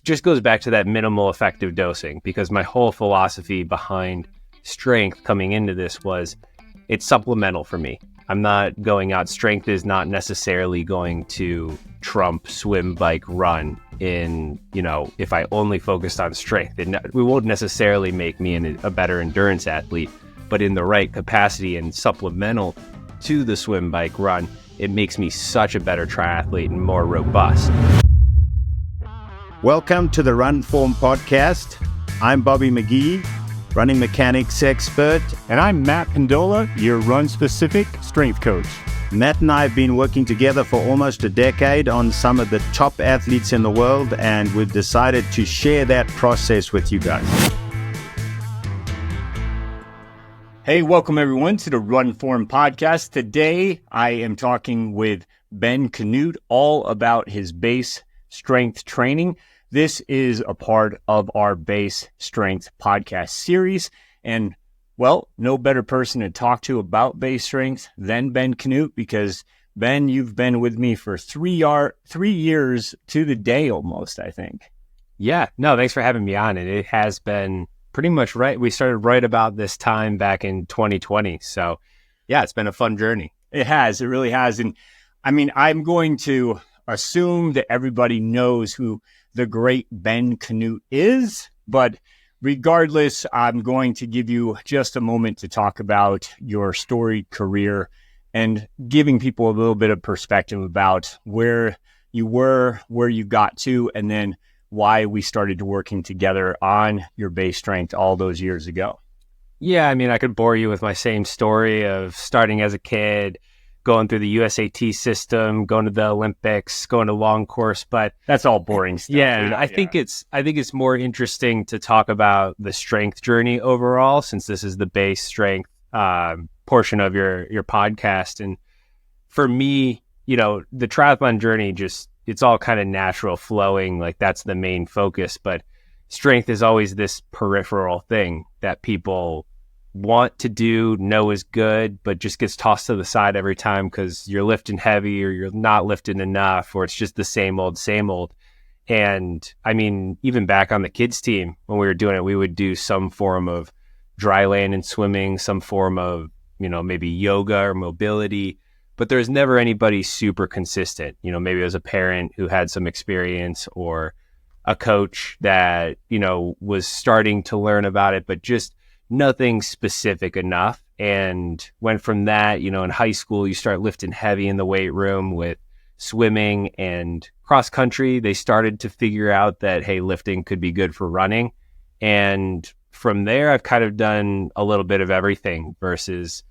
just goes back to that minimal effective dosing, because my whole philosophy behind strength coming into this was it's supplemental for me. I'm not going out. Strength is not necessarily going to trump swim, bike, run in, if I only focused on strength. It won't necessarily make me a better endurance athlete, but in the right capacity and supplemental to the swim, bike, run, it makes me such a better triathlete and more robust. Welcome to the RunFORM podcast. I'm Bobby McGee, running mechanics expert. And I'm Matt Pendola, your run-specific strength coach. Matt and I have been working together for almost a decade on some of the top athletes in the world, and we've decided to share that process with you guys. Hey, welcome everyone to the RunFORM podcast. Today, I am talking with Ben Kanute all about his base strength training. This is a part of our base strength podcast series. And well, no better person to talk to about base strength than Ben Kanute, because Ben, you've been with me for 3 years to the day almost, I think. Yeah, no, thanks for having me on. And it has been pretty much right. We started right about this time back in 2020. So yeah, it's been a fun journey. It has. It really has. And I mean, I'm going to assume that everybody knows who the great Ben Kanute is, but regardless, I'm going to give you just a moment to talk about your storied career and giving people a little bit of perspective about where you were, where you got to, and then why we started working together on your base strength all those years ago. Yeah, I mean, I could bore you with my same story of starting as a kid, going through the USAT system, going to the Olympics, going to long course, but that's all boring stuff. Yeah, I think it's more interesting to talk about the strength journey overall, since this is the base strength portion of your podcast. And for me, the triathlon journey, it's all kind of natural flowing, like that's the main focus. But strength is always this peripheral thing that people want to do, know is good, but just gets tossed to the side every time because you're lifting heavy or you're not lifting enough, or it's just the same old. And I mean, even back on the kids team, when we were doing it, we would do some form of dry land and swimming, some form of, maybe yoga or mobility, but there's never anybody super consistent. Maybe it was a parent who had some experience or a coach that, was starting to learn about it, but just nothing specific enough. And went from that, in high school, you start lifting heavy in the weight room with swimming and cross country. They started to figure out that, hey, lifting could be good for running. And from there, I've kind of done a little bit of everything versus,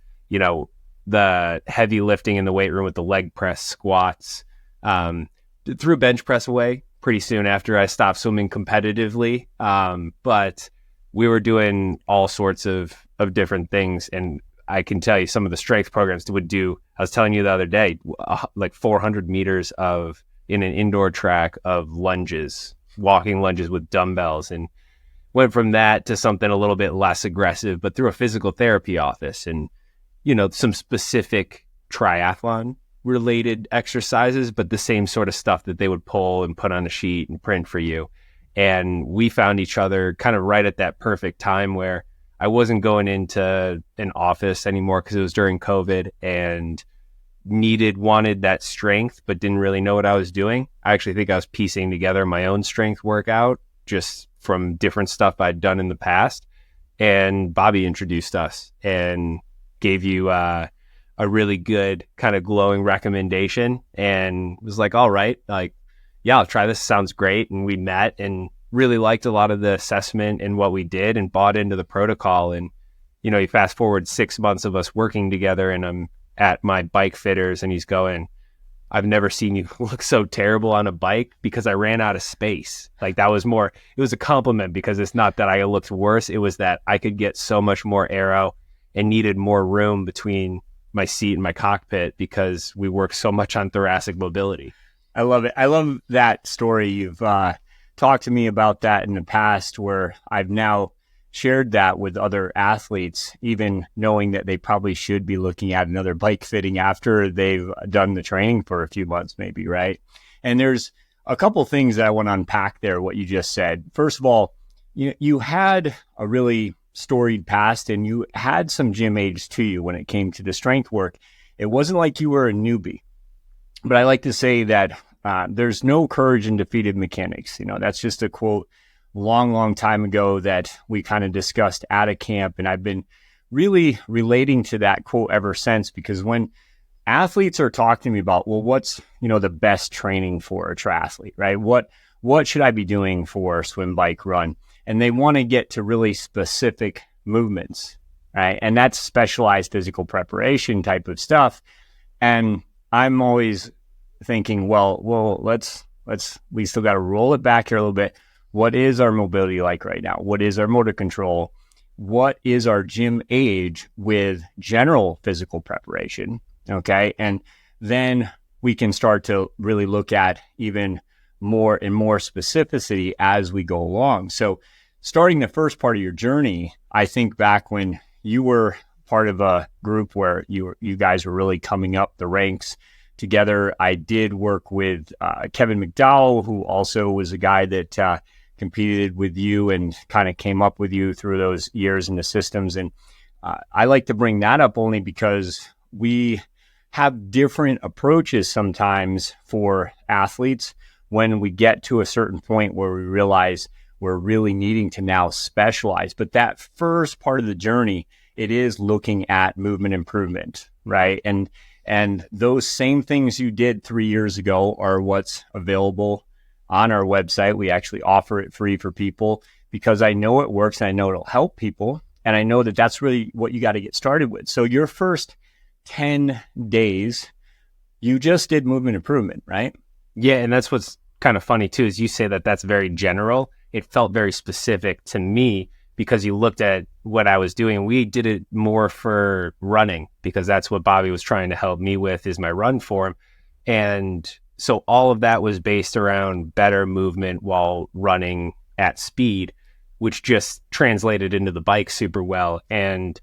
the heavy lifting in the weight room with the leg press, squats, threw bench press away pretty soon after I stopped swimming competitively. But we were doing all sorts of different things. And I can tell you some of the strength programs would do, I was telling you the other day, like 400 meters in an indoor track of lunges, walking lunges with dumbbells, and went from that to something a little bit less aggressive, but through a physical therapy office and, some specific triathlon related exercises, but the same sort of stuff that they would pull and put on a sheet and print for you. And we found each other kind of right at that perfect time where I wasn't going into an office anymore because it was during COVID and wanted that strength, but didn't really know what I was doing. I actually think I was piecing together my own strength workout just from different stuff I'd done in the past. And Bobby introduced us and gave you a really good kind of glowing recommendation and was like, all right, like, yeah, I'll try this. Sounds great. And we met and really liked a lot of the assessment and what we did and bought into the protocol. And, you fast forward 6 months of us working together, and I'm at my bike fitters and he's going, I've never seen you look so terrible on a bike because I ran out of space. Like that was it was a compliment, because it's not that I looked worse. It was that I could get so much more aero and needed more room between my seat and my cockpit because we work so much on thoracic mobility. I love it. I love that story. You've talked to me about that in the past, where I've now shared that with other athletes, even knowing that they probably should be looking at another bike fitting after they've done the training for a few months, maybe, right? And there's a couple things that I want to unpack there, what you just said. First of all, you had a really storied past and you had some gym age to you when it came to the strength work. It wasn't like you were a newbie, but I like to say that there's no courage in defeated mechanics. That's just a quote long time ago that we kind of discussed at a camp. And I've been really relating to that quote ever since, because when athletes are talking to me about, well, what's, the best training for a triathlete, right? What should I be doing for swim, bike, run? And they want to get to really specific movements, right? And that's specialized physical preparation type of stuff. And I'm always thinking, well, we still got to roll it back here a little bit. What is our mobility like right now? What is our motor control? What is our gym age with general physical preparation? Okay. And then we can start to really look at even more and more specificity as we go along. So starting the first part of your journey, I think back when you were part of a group where you guys were really coming up the ranks together. I did work with Kevin McDowell, who also was a guy that competed with you and kind of came up with you through those years in the systems. And I like to bring that up only because we have different approaches sometimes for athletes when we get to a certain point where we realize we're really needing to now specialize. But that first part of the journey, it is looking at movement improvement, right? And those same things you did 3 years ago are what's available on our website. We actually offer it free for people because I know it works and I know it'll help people. And I know that that's really what you got to get started with. So your first 10 days, you just did movement improvement, right? Yeah. And that's what's kind of funny too, is you say that that's very general. It felt very specific to me because you looked at what I was doing. We did it more for running because that's what Bobby was trying to help me with, is my RunFORM. And so all of that was based around better movement while running at speed, which just translated into the bike super well. And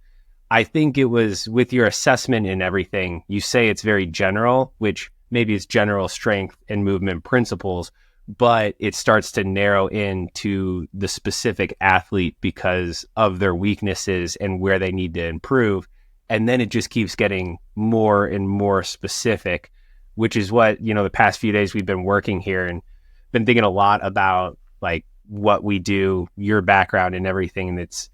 I think it was with your assessment and everything, you say it's very general, which maybe it's general strength and movement principles, but it starts to narrow into the specific athlete because of their weaknesses and where they need to improve. And then it just keeps getting more and more specific, which is what, the past few days we've been working here and been thinking a lot about like what we do, your background and everything. And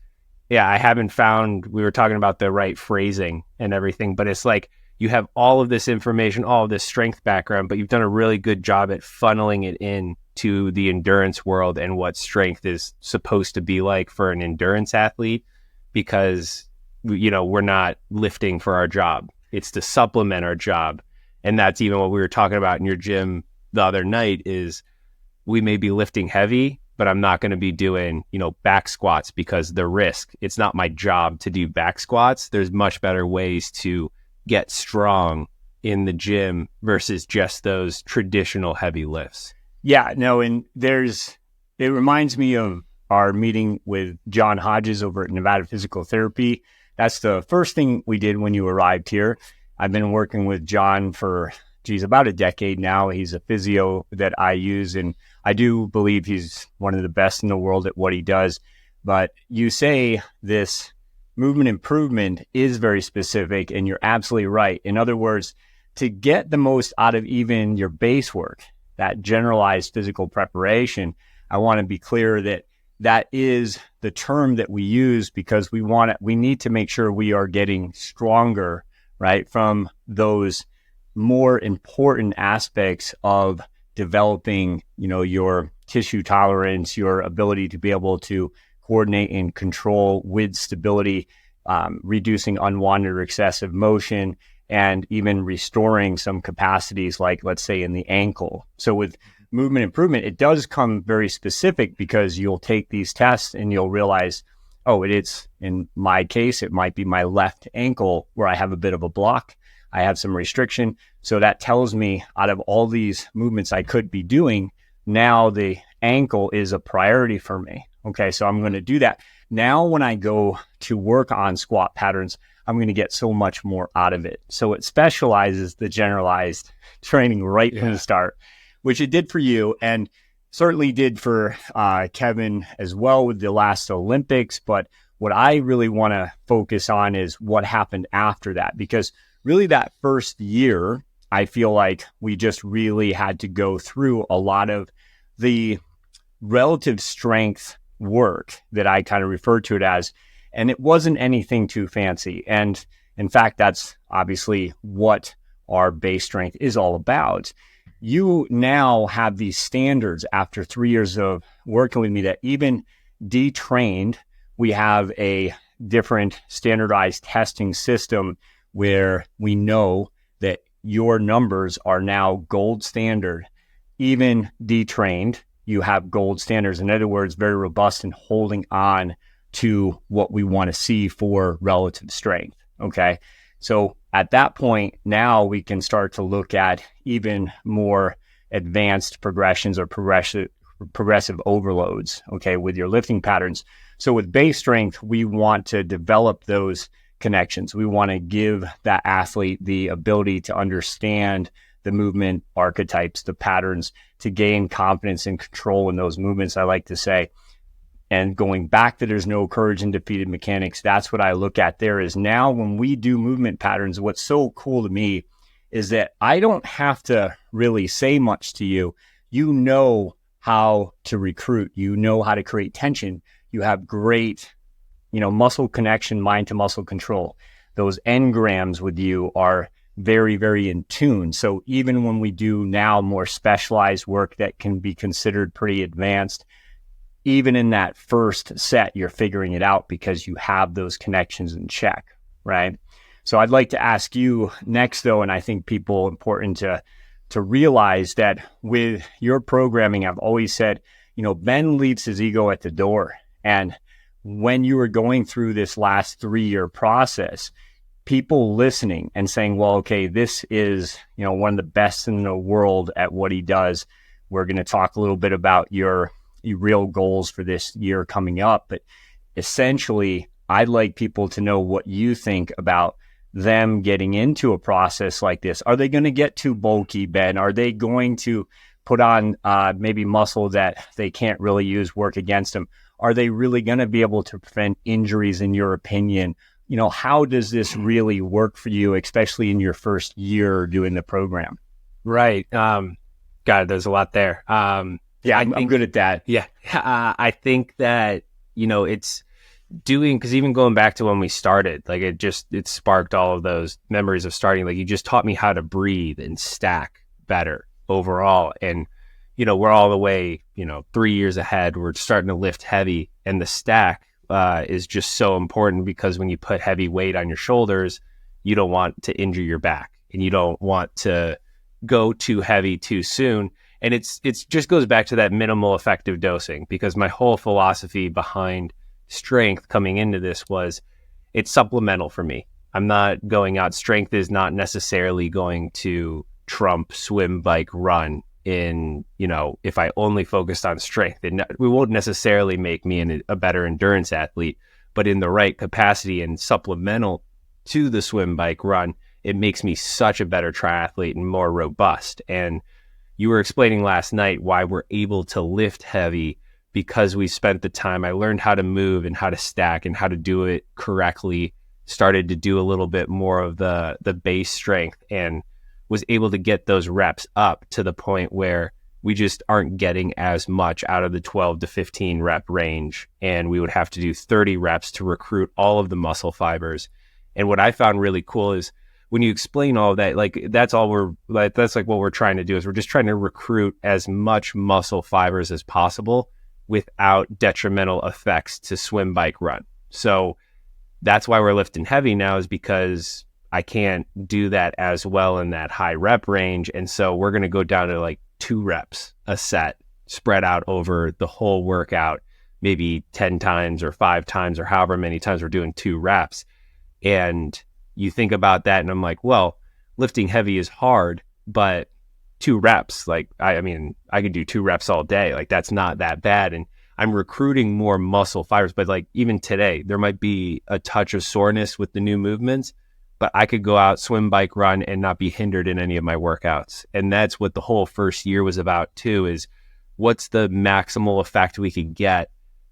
I haven't found, we were talking about the right phrasing and everything, but it's like you have all of this information, all of this strength background, but you've done a really good job at funneling it in to the endurance world and what strength is supposed to be like for an endurance athlete, because, we're not lifting for our job. It's to supplement our job. And that's even what we were talking about in your gym the other night is we may be lifting heavy, but I'm not going to be doing, back squats because the risk, it's not my job to do back squats. There's much better ways to get strong in the gym versus just those traditional heavy lifts. Yeah, no, and it reminds me of our meeting with John Hodges over at Nevada Physical Therapy. That's the first thing we did when you arrived here. I've been working with John for, about a decade now. He's a physio that I use, and I do believe he's one of the best in the world at what he does. But you say this movement improvement is very specific, and you're absolutely right. In other words, to get the most out of even your base work, that generalized physical preparation, I want to be clear that is the term that we use because we need to make sure we are getting stronger, right, from those more important aspects of developing, your tissue tolerance, your ability to be able to coordinate and control with stability, reducing unwanted or excessive motion, and even restoring some capacities like, let's say, in the ankle. So with movement improvement, it does come very specific because you'll take these tests and you'll realize, in my case, it might be my left ankle where I have a bit of a block. I have some restriction. So that tells me out of all these movements I could be doing, now the ankle is a priority for me. Okay, so I'm going to do that. Now when I go to work on squat patterns, I'm going to get so much more out of it. So it specializes the generalized training right from the start. which it did for you, and certainly did for Kevin as well with the last Olympics. But what I really want to focus on is what happened after that, because really that first year, I feel like we just really had to go through a lot of the relative strength work that I kind of refer to it as. And it wasn't anything too fancy. And in fact, that's obviously what our base strength is all about. You now have these standards after 3 years of working with me that even detrained, we have a different standardized testing system where we know that your numbers are now gold standard. Even detrained, you have gold standards. In other words, very robust in holding on to what we want to see for relative strength. Okay. So at that point, now we can start to look at even more advanced progressions or progressive overloads, okay, with your lifting patterns. So with base strength, we want to develop those connections. We want to give that athlete the ability to understand the movement archetypes, the patterns, to gain confidence and control in those movements, I like to say. And going back to there's no courage in defeated mechanics, that's what I look at there is now when we do movement patterns, what's so cool to me is that I don't have to really say much to you. You know how to recruit. You know how to create tension. You have great, muscle connection, mind to muscle control. Those engrams with you are very, very in tune. So even when we do now more specialized work that can be considered pretty advanced, even in that first set, you're figuring it out because you have those connections in check, right? So I'd like to ask you next, though, and I think people important to realize that with your programming, I've always said, Ben leaves his ego at the door. And when you were going through this last 3-year process, people listening and saying, well, okay, this is, one of the best in the world at what he does. We're going to talk a little bit about your real goals for this year coming up. But essentially, I'd like people to know what you think about them getting into a process like this. Are they going to get too bulky, Ben? Are they going to put on maybe muscle that they can't really use, work against them? Are they really going to be able to prevent injuries, in your opinion? How does this really work for you, especially in your first year doing the program? Right. God, there's a lot there. Yeah, I'm good at that. Yeah. I think that, it's doing, because even going back to when we started, like it sparked all of those memories of starting. Like you just taught me how to breathe and stack better overall. And, we're all the way, 3 years ahead. We're starting to lift heavy, and the stack is just so important because when you put heavy weight on your shoulders, you don't want to injure your back and you don't want to go too heavy too soon. And it's just goes back to that minimal effective dosing, because my whole philosophy behind strength coming into this was it's supplemental for me. I'm not going out. Strength is not necessarily going to trump swim, bike, run in, if I only focused on strength. It won't necessarily make me a better endurance athlete, but in the right capacity and supplemental to the swim, bike, run, it makes me such a better triathlete and more robust. And you were explaining last night why we're able to lift heavy because we spent the time. I learned how to move and how to stack and how to do it correctly, started to do a little bit more of the base strength, and was able to get those reps up to the point where we just aren't getting as much out of the 12 to 15 rep range. And we would have to do 30 reps to recruit all of the muscle fibers. And what I found really cool is when you explain all of that, that's what we're trying to do is we're just trying to recruit as much muscle fibers as possible without detrimental effects to swim, bike, run. So that's why we're lifting heavy now, is because I can't do that as well in that high rep range. And so we're going to go down to 2 reps a set spread out over the whole workout, maybe 10 times or 5 times or however many times we're doing 2 reps. And you think about that and I'm like, well, lifting heavy is hard, but 2 reps, I could do 2 reps all day. That's not that bad. And I'm recruiting more muscle fibers, but even today, there might be a touch of soreness with the new movements, but I could go out, swim, bike, run, and not be hindered in any of my workouts. And that's what the whole first year was about too, is what's the maximal effect we could get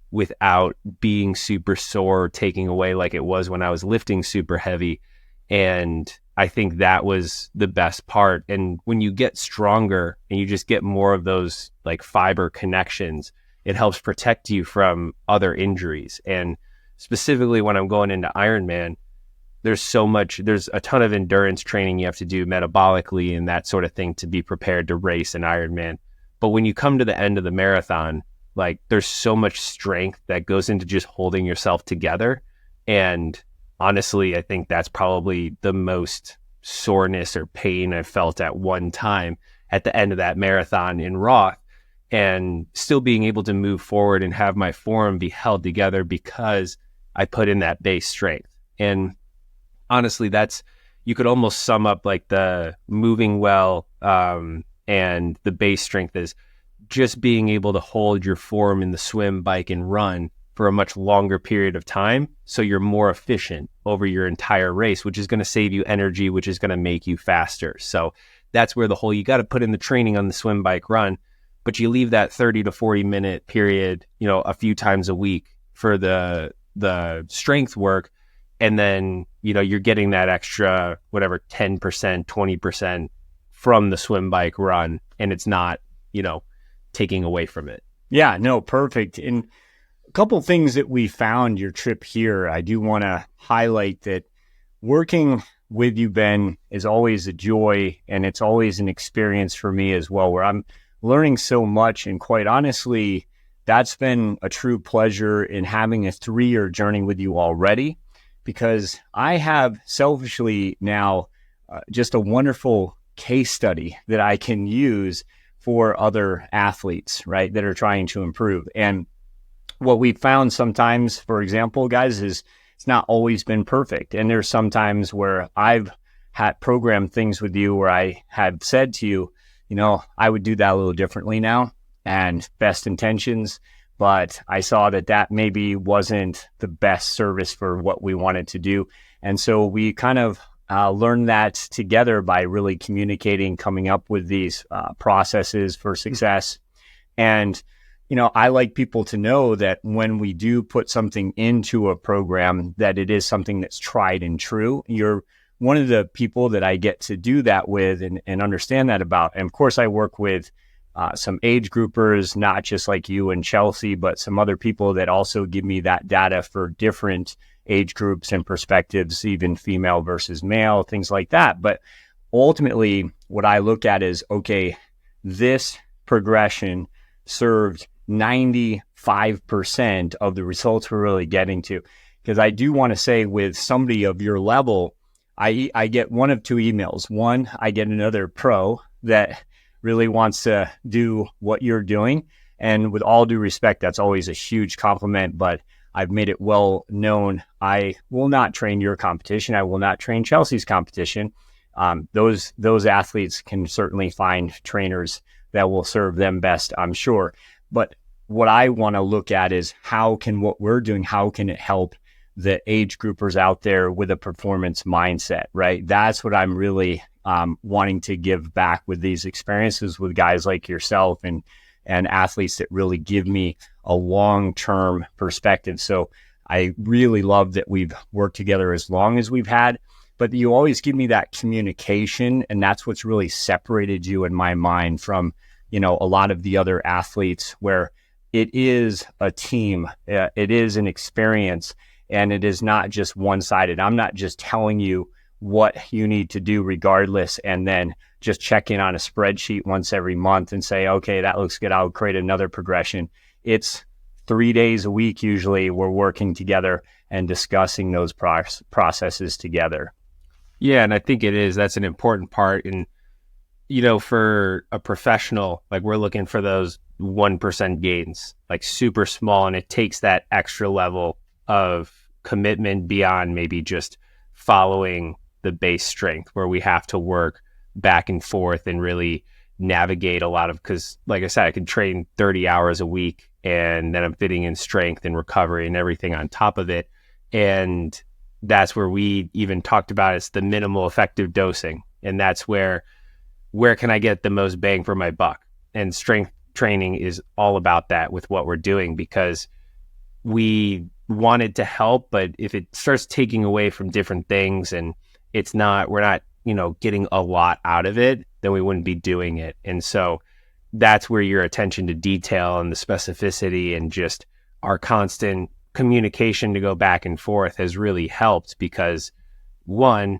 without being super sore, taking away like it was when I was lifting super heavy. And I think that was the best part. And when you get stronger and you just get more of those like fiber connections, it helps protect you from other injuries. And specifically when I'm going into Ironman, there's a ton of endurance training you have to do metabolically and that sort of thing to be prepared to race an Ironman. But when you come to the end of the marathon, like there's so much strength that goes into just holding yourself together. And honestly, I think that's probably the most soreness or pain I've felt at one time at the end of that marathon in Roth, and still being able to move forward and have my form be held together because I put in that base strength. And honestly, you could almost sum up like the moving well and the base strength is just being able to hold your form in the swim, bike, and run for a much longer period of time. So you're more efficient over your entire race, which is going to save you energy, which is going to make you faster. So that's where you got to put in the training on the swim, bike, run, but you leave that 30 to 40 minute period, a few times a week for the strength work. And then, you're getting that extra, whatever, 10%, 20% from the swim, bike, run, and it's not, taking away from it. Yeah, no, perfect. And a couple things that we found your trip here, I do want to highlight that working with you, Ben, is always a joy, and it's always an experience for me as well, where I'm learning so much. And quite honestly, that's been a true pleasure in having a 3-year journey with you already, because I have selfishly now just a wonderful case study that I can use for other athletes, right, that are trying to improve. And what we found sometimes, for example, guys, is it's not always been perfect. And there's sometimes where I've had programmed things with you where I had said to you, I would do that a little differently now, and best intentions, but I saw that maybe wasn't the best service for what we wanted to do. And so we kind of learned that together by really communicating, coming up with these processes for success. And, I like people to know that when we do put something into a program, that it is something that's tried and true. You're one of the people that I get to do that with and understand that about. And of course, I work with some age groupers, not just like you and Chelsea, but some other people that also give me that data for different age groups and perspectives, even female versus male, things like that. But ultimately, what I look at is, okay, this progression served 95% of the results we're really getting to. Because I do want to say, with somebody of your level, I get one of two emails. One, I get another pro that really wants to do what you're doing. And with all due respect, that's always a huge compliment, but I've made it well known I will not train your competition. I will not train Chelsea's competition. Those athletes can certainly find trainers that will serve them best, I'm sure. But what I want to look at is what we're doing, how can it help the age groupers out there with a performance mindset, right? That's what I'm really wanting to give back with these experiences with guys like yourself and athletes that really give me a long-term perspective. So I really love that we've worked together as long as we've had, but you always give me that communication, and that's what's really separated you in my mind from, a lot of the other athletes, where it is a team, it is an experience, and it is not just one-sided. I'm not just telling you what you need to do regardless, and then just check in on a spreadsheet once every month and say, okay, that looks good, I'll create another progression. It's 3 days a week usually we're working together and discussing those processes together. Yeah, and I think that's an important part. And, for a professional, like, we're looking for those 1% gains, like super small, and it takes that extra level of commitment beyond maybe just following the base strength, where we have to work back and forth and really navigate a lot of, because like I said, I can train 30 hours a week and then I'm fitting in strength and recovery and everything on top of it. And that's where we even talked about it's the minimal effective dosing. And that's where can I get the most bang for my buck? And strength training is all about that with what we're doing, because we wanted to help, but if it starts taking away from different things and we're not, getting a lot out of it, then we wouldn't be doing it. And so that's where your attention to detail and the specificity and just our constant communication to go back and forth has really helped, because one,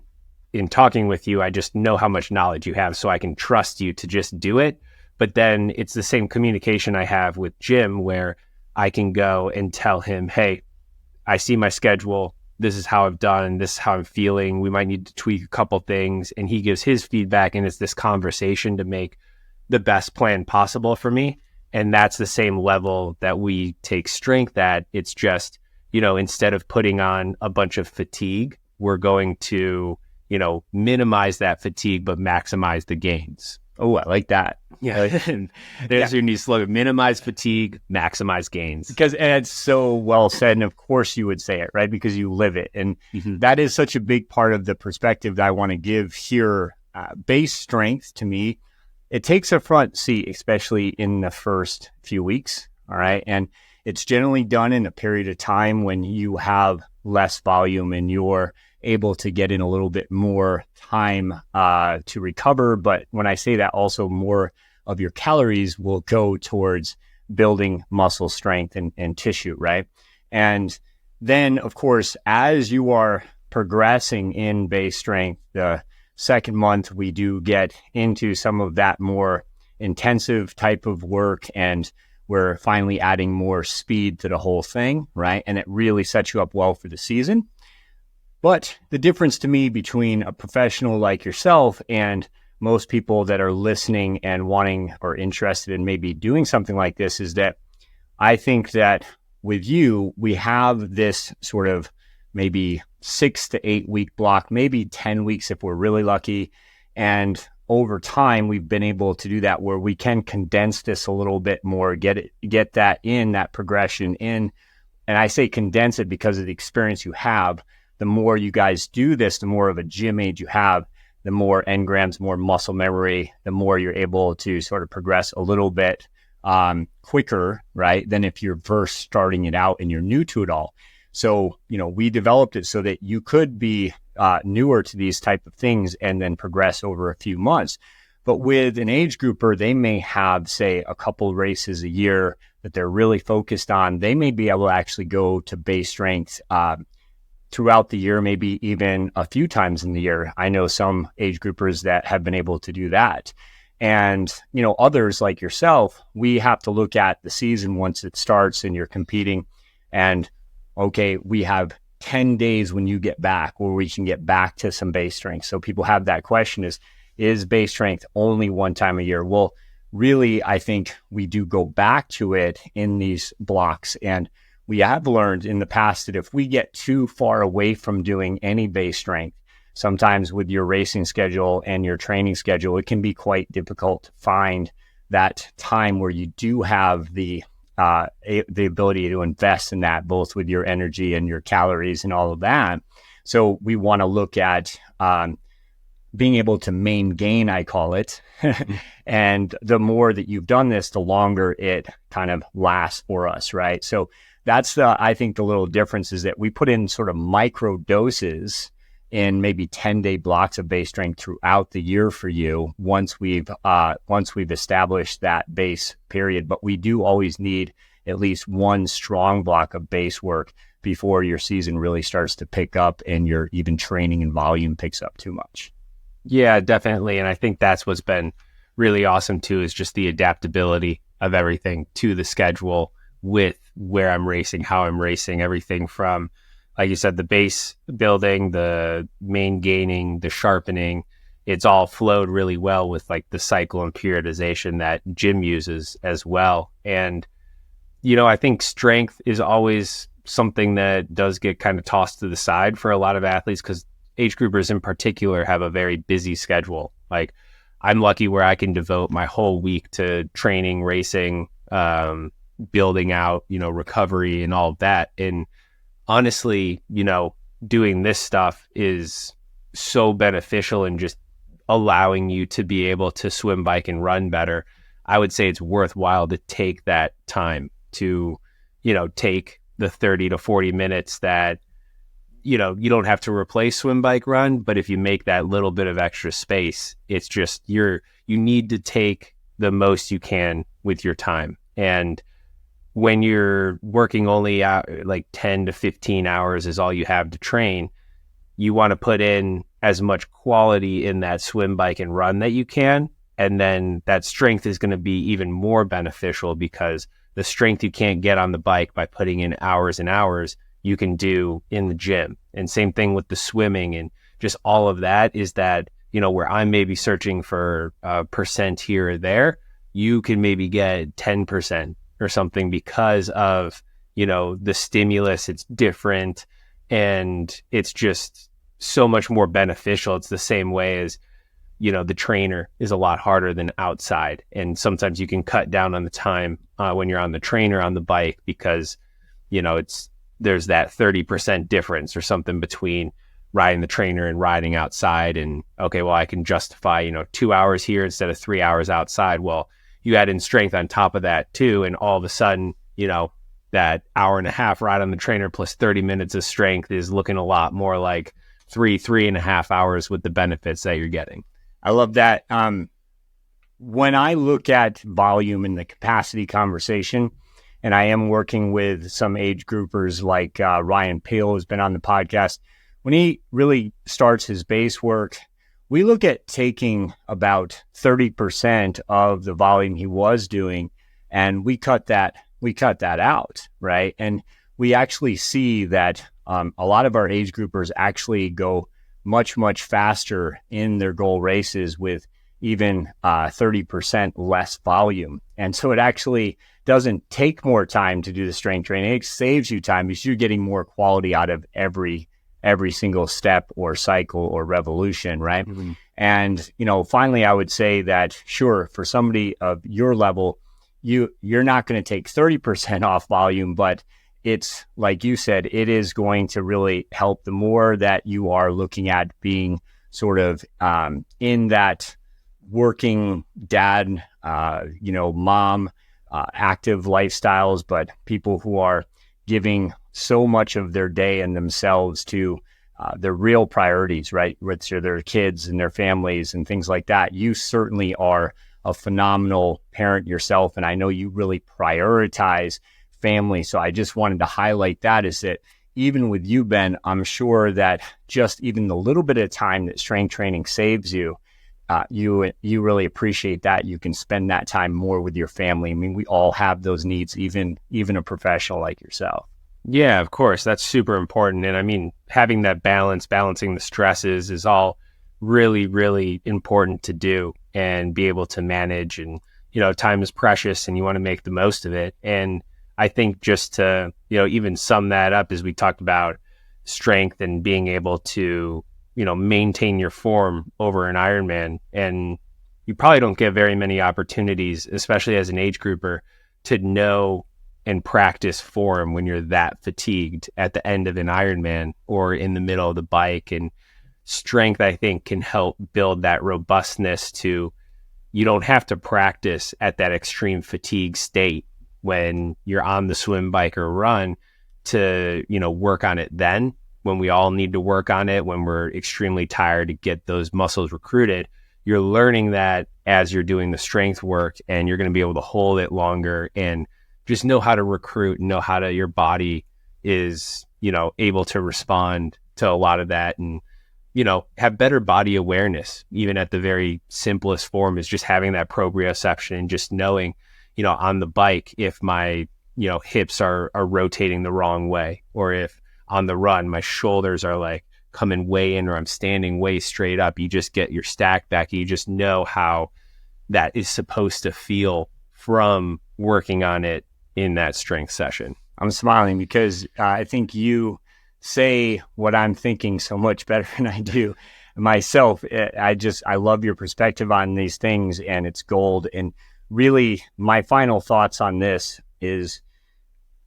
in talking with you, I just know how much knowledge you have, so I can trust you to just do it. But then it's the same communication I have with Jim, where I can go and tell him, hey, I see my schedule. This is how I've done. This is how I'm feeling. We might need to tweak a couple things. And he gives his feedback, and it's this conversation to make the best plan possible for me. And that's the same level that we take strength at. It's just, instead of putting on a bunch of fatigue, we're going to, minimize that fatigue, but maximize the gains. Oh, I like that. Yeah. There's your new slogan: minimize fatigue, maximize gains. And it's so well said. And of course you would say it, right? Because you live it. And that is such a big part of the perspective that I want to give here. Base strength, to me, it takes a front seat, especially in the first few weeks. All right. And it's generally done in a period of time when you have less volume and you're able to get in a little bit more time to recover. But when I say that, also more of your calories will go towards building muscle strength and tissue, right? And then, of course, as you are progressing in base strength, the second month, we do get into some of that more intensive type of work, and we're finally adding more speed to the whole thing, right? And it really sets you up well for the season. But the difference to me between a professional like yourself and most people that are listening and wanting or interested in maybe doing something like this is that I think that with you, we have this sort of maybe 6 to 8 week block, maybe 10 weeks if we're really lucky. And over time, we've been able to do that where we can condense this a little bit more, get that progression in. And I say condense it because of the experience you have. The more you guys do this, the more of a gym age you have, the more engrams, more muscle memory, the more you're able to sort of progress a little bit quicker, right, than if you're first starting it out and you're new to it all. So, we developed it so that you could be newer to these type of things and then progress over a few months. But with an age grouper, they may have, say, a couple races a year that they're really focused on. They may be able to actually go to base strength throughout the year, maybe even a few times in the year. I know some age groupers that have been able to do that. And, others like yourself, we have to look at the season once it starts and you're competing. And, okay, we have 10 days when you get back where we can get back to some base strength. So people have that question is base strength only one time a year? Well, really, I think we do go back to it in these blocks. And we have learned in the past that if we get too far away from doing any base strength, sometimes with your racing schedule and your training schedule, it can be quite difficult to find that time where you do have the ability to invest in that, both with your energy and your calories and all of that. So we want to look at being able to main gain, I call it. And the more that you've done this, the longer it kind of lasts for us, right? So that's I think the little difference is that we put in sort of micro doses in maybe 10-day blocks of base strength throughout the year for you once we've established that base period. But we do always need at least one strong block of base work before your season really starts to pick up and your even training and volume picks up too much. Yeah, definitely. And I think that's what's been really awesome too, is just the adaptability of everything to the schedule with where I'm racing, how I'm racing, everything from, like you said, the base building, the main gaining, the sharpening. It's all flowed really well with like the cycle and periodization that Jim uses as well. And, I think strength is always something that does get kind of tossed to the side for a lot of athletes, because age groupers in particular have a very busy schedule. Like I'm lucky where I can devote my whole week to training, racing, building out, recovery and all of that. And honestly, doing this stuff is so beneficial in just allowing you to be able to swim, bike, and run better, I would say it's worthwhile to take that time to, take the 30 to 40 minutes that, you don't have to replace swim, bike, run, but if you make that little bit of extra space, it's just you need to take the most you can with your time. And when you're working only out like 10 to 15 hours is all you have to train, you want to put in as much quality in that swim, bike, and run that you can. And then that strength is going to be even more beneficial because the strength you can't get on the bike by putting in hours and hours, you can do in the gym. And same thing with the swimming and just all of that is that, where I'm maybe searching for a percent here or there, you can maybe get 10% or something because of, the stimulus. It's different and it's just so much more beneficial. It's the same way as, the trainer is a lot harder than outside. And sometimes you can cut down on the time when you're on the trainer on the bike because, there's that 30% difference or something between riding the trainer and riding outside. And okay, well, I can justify, 2 hours here instead of 3 hours outside. Well, you add in strength on top of that too. And all of a sudden, that hour and a half ride on the trainer plus 30 minutes of strength is looking a lot more like 3.5 hours with the benefits that you're getting. I love that. When I look at volume in the capacity conversation, and I am working with some age groupers like Ryan Peel, who's been on the podcast, when he really starts his base work, we look at taking about 30% of the volume he was doing, and we cut that out, right? And we actually see that a lot of our age groupers actually go much, much faster in their goal races with even 30% less volume. And so it actually doesn't take more time to do the strength training. It saves you time because you're getting more quality out of every single step or cycle or revolution, right? Mm-hmm. And, finally, I would say that, sure, for somebody of your level, you're not going to take 30% off volume, but it's like you said, it is going to really help the more that you are looking at being sort of in that working dad, mom, active lifestyles, but people who are giving so much of their day and themselves to their real priorities, right? Which are their kids and their families and things like that. You certainly are a phenomenal parent yourself. And I know you really prioritize family. So I just wanted to highlight that is that even with you, Ben, I'm sure that just even the little bit of time that strength training saves you, you really appreciate that. You can spend that time more with your family. I mean, we all have those needs, even a professional like yourself. Yeah, of course. That's super important. And I mean, having that balancing the stresses is all really, really important to do and be able to manage. And, time is precious and you want to make the most of it. And I think just to, even sum that up as we talked about strength and being able to, maintain your form over an Ironman. And you probably don't get very many opportunities, especially as an age grouper, to know and practice form when you're that fatigued at the end of an Ironman or in the middle of the bike. And strength, I think, can help build that robustness to, you don't have to practice at that extreme fatigue state when you're on the swim, bike, or run to, work on it then, when we all need to work on it, when we're extremely tired to get those muscles recruited. You're learning that as you're doing the strength work, and you're going to be able to hold it longer and just know how to recruit, know how to, your body is, able to respond to a lot of that and, have better body awareness. Even at the very simplest form is just having that proprioception and just knowing, on the bike, if my, hips are rotating the wrong way, or if on the run, my shoulders are like coming way in, or I'm standing way straight up. You just get your stack back. You just know how that is supposed to feel from working on it in that strength session. I'm smiling because I think you say what I'm thinking so much better than I do myself. I love your perspective on these things, and it's gold. And really, my final thoughts on this is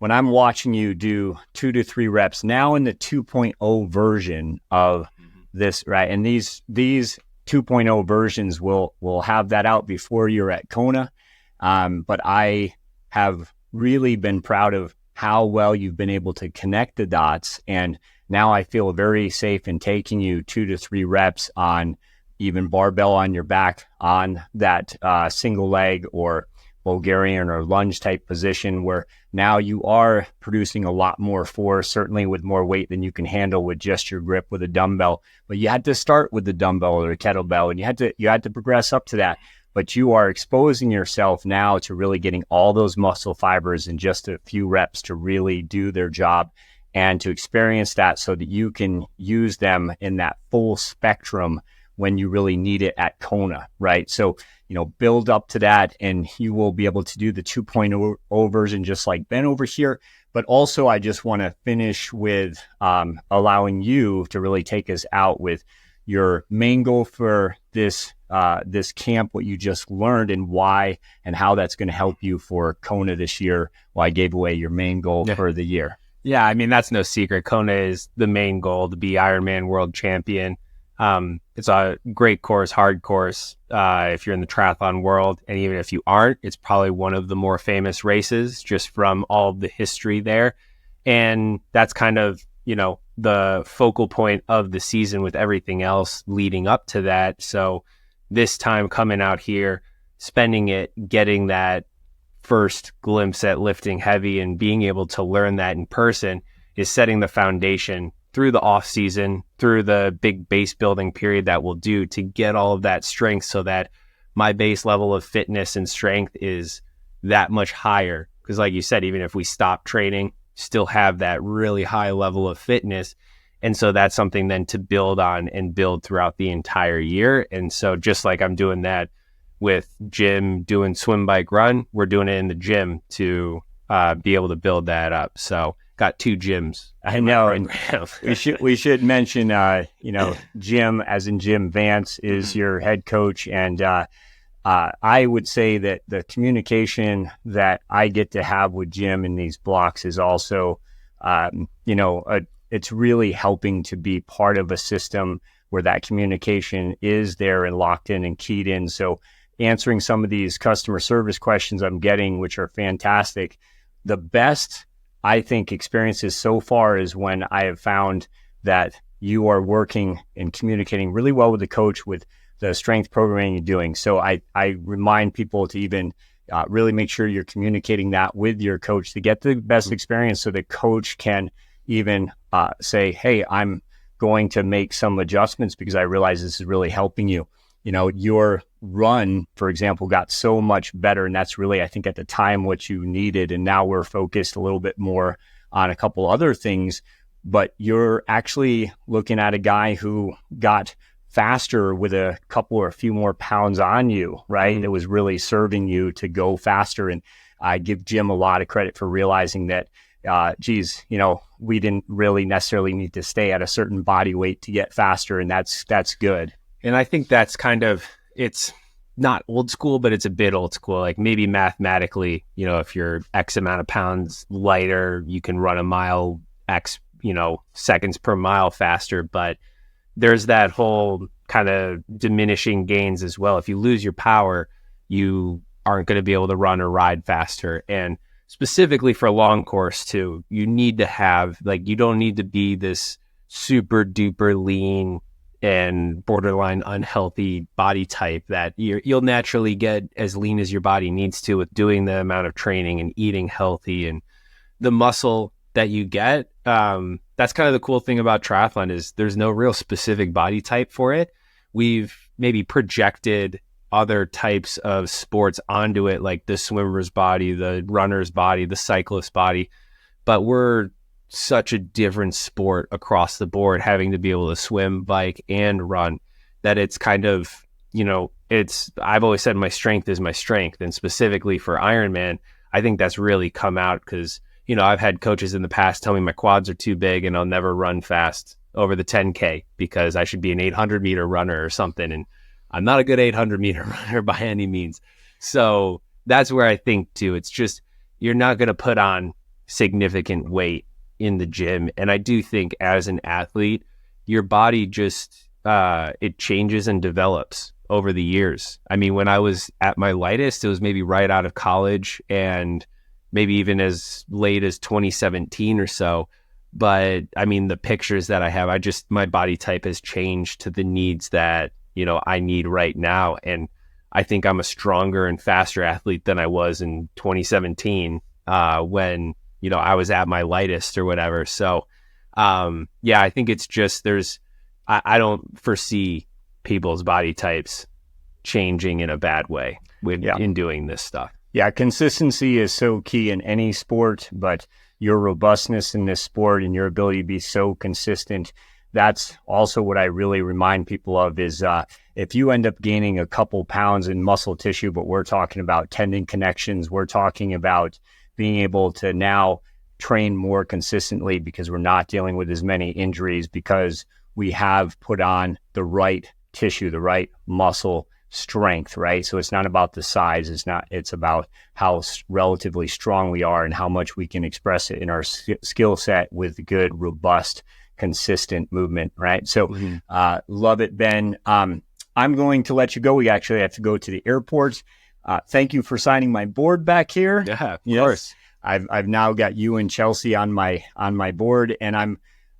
when I'm watching you do 2 to 3 reps now in the 2.0 version of this, right? And these 2.0 versions will have that out before you're at Kona. But I have really been proud of how well you've been able to connect the dots. And now I feel very safe in taking you 2 to 3 reps on even barbell on your back on that single leg or Bulgarian or lunge type position, where now you are producing a lot more force, certainly with more weight than you can handle with just your grip with a dumbbell. But you had to start with the dumbbell or a kettlebell, and you had to progress up to that. But you are exposing yourself now to really getting all those muscle fibers in just a few reps to really do their job and to experience that so that you can use them in that full spectrum when you really need it at Kona, right? So, build up to that and you will be able to do the 2.0 version just like Ben over here. But also, I just want to finish with allowing you to really take us out with your main goal for this camp, what you just learned and why and how that's going to help you for Kona this year. Well, I gave away your main goal for the year. Yeah, I mean, that's no secret. Kona is the main goal, to be Ironman world champion. It's a great course, hard course. If you're in the triathlon world, and even if you aren't, it's probably one of the more famous races just from all of the history there. And that's kind of, the focal point of the season with everything else leading up to that. So this time coming out here, spending it, getting that first glimpse at lifting heavy and being able to learn that in person is setting the foundation through the off season, through the big base building period that we'll do to get all of that strength so that my base level of fitness and strength is that much higher. Because like you said, even if we stop training, still have that really high level of fitness. And so that's something then to build on and build throughout the entire year. And so just like I'm doing that with gym, doing swim, bike, run, we're doing it in the gym to be able to build that up. So got 2 gyms. I know. And we should mention, Jim, as in Jim Vance, is your head coach. And I would say that the communication that I get to have with Jim in these blocks is also, it's really helping to be part of a system where that communication is there and locked in and keyed in. So answering some of these customer service questions I'm getting, which are fantastic, the best, I think, experiences so far is when I have found that you are working and communicating really well with the coach with the strength programming you're doing. So I remind people to even really make sure you're communicating that with your coach to get the best experience so the coach can even say, hey, I'm going to make some adjustments because I realize this is really helping you. Your run, for example, got so much better. And that's really, I think, at the time what you needed. And now we're focused a little bit more on a couple other things. But you're actually looking at a guy who got faster with a couple or a few more pounds on you, right? And it was really serving you to go faster. And I give Jim a lot of credit for realizing that, we didn't really necessarily need to stay at a certain body weight to get faster. And that's good. And I think that's kind of, it's not old school, but it's a bit old school. Like maybe mathematically, if you're X amount of pounds lighter, you can run a mile X, seconds per mile faster. But there's that whole kind of diminishing gains as well. If you lose your power, you aren't going to be able to run or ride faster. And specifically for a long course too, you need to have, you don't need to be this super duper lean and borderline unhealthy body type that you'll naturally get as lean as your body needs to with doing the amount of training and eating healthy. And the muscle that you get, that's kind of the cool thing about triathlon is there's no real specific body type for it. We've maybe projected other types of sports onto it, like the swimmer's body, the runner's body, the cyclist's body, but we're such a different sport across the board, having to be able to swim, bike, and run, that it's kind of, I've always said my strength is my strength. And specifically for Ironman, I think that's really come out because, I've had coaches in the past tell me my quads are too big and I'll never run fast over the 10K because I should be an 800 meter runner or something. And I'm not a good 800 meter runner by any means. So that's where I think too, it's just, you're not going to put on significant weight in the gym. And I do think as an athlete, your body just, it changes and develops over the years. I mean, when I was at my lightest, it was maybe right out of college and maybe even as late as 2017 or so. But I mean, the pictures that I have, my body type has changed to the needs that, I need right now. And I think I'm a stronger and faster athlete than I was in 2017 when, I was at my lightest or whatever. So, I think it's just, I don't foresee people's body types changing in a bad way in doing this stuff. Yeah, consistency is so key in any sport, but your robustness in this sport and your ability to be so consistent, that's also what I really remind people of is if you end up gaining a couple pounds in muscle tissue, but we're talking about tendon connections, we're talking about being able to now train more consistently because we're not dealing with as many injuries because we have put on the right tissue, the right muscle strength, right? So it's not about the size. It's about how relatively strong we are and how much we can express it in our skill set with good, robust, consistent movement, right? So love it, Ben. I'm going to let you go. We actually have to go to the airport. Thank you for signing my board back here. Yeah, of course. I've now got you and Chelsea on my board, and I'm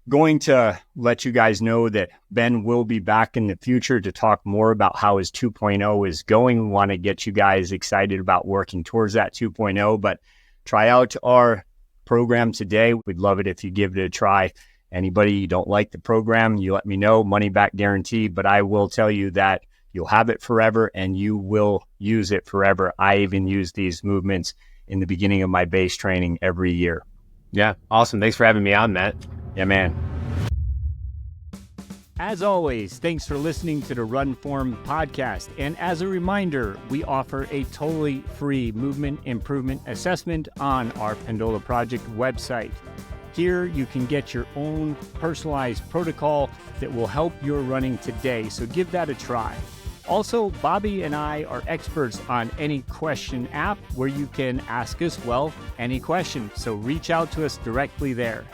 going to let you guys know that Ben will be back in the future to talk more about how his 2.0 is going. We want to get you guys excited about working towards that 2.0, but try out our program today. We'd love it if you give it a try. Anybody you don't like the program, you let me know, money back guarantee, but I will tell you that you'll have it forever and you will use it forever. I even use these movements in the beginning of my base training every year. Yeah, awesome. Thanks for having me on, Matt. Yeah, man. As always, thanks for listening to the RunFORM podcast. And as a reminder, we offer a totally free movement improvement assessment on our Pendola Project website. Here, you can get your own personalized protocol that will help your running today. So give that a try. Also, Bobby and I are experts on Any Question app where you can ask us, any question. So reach out to us directly there.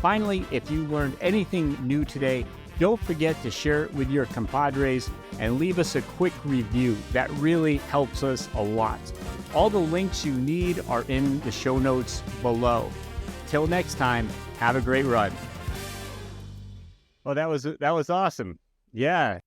Finally, if you learned anything new today, don't forget to share it with your compadres and leave us a quick review. That really helps us a lot. All the links you need are in the show notes below. Till next time, have a great run. Oh, that was awesome. Yeah.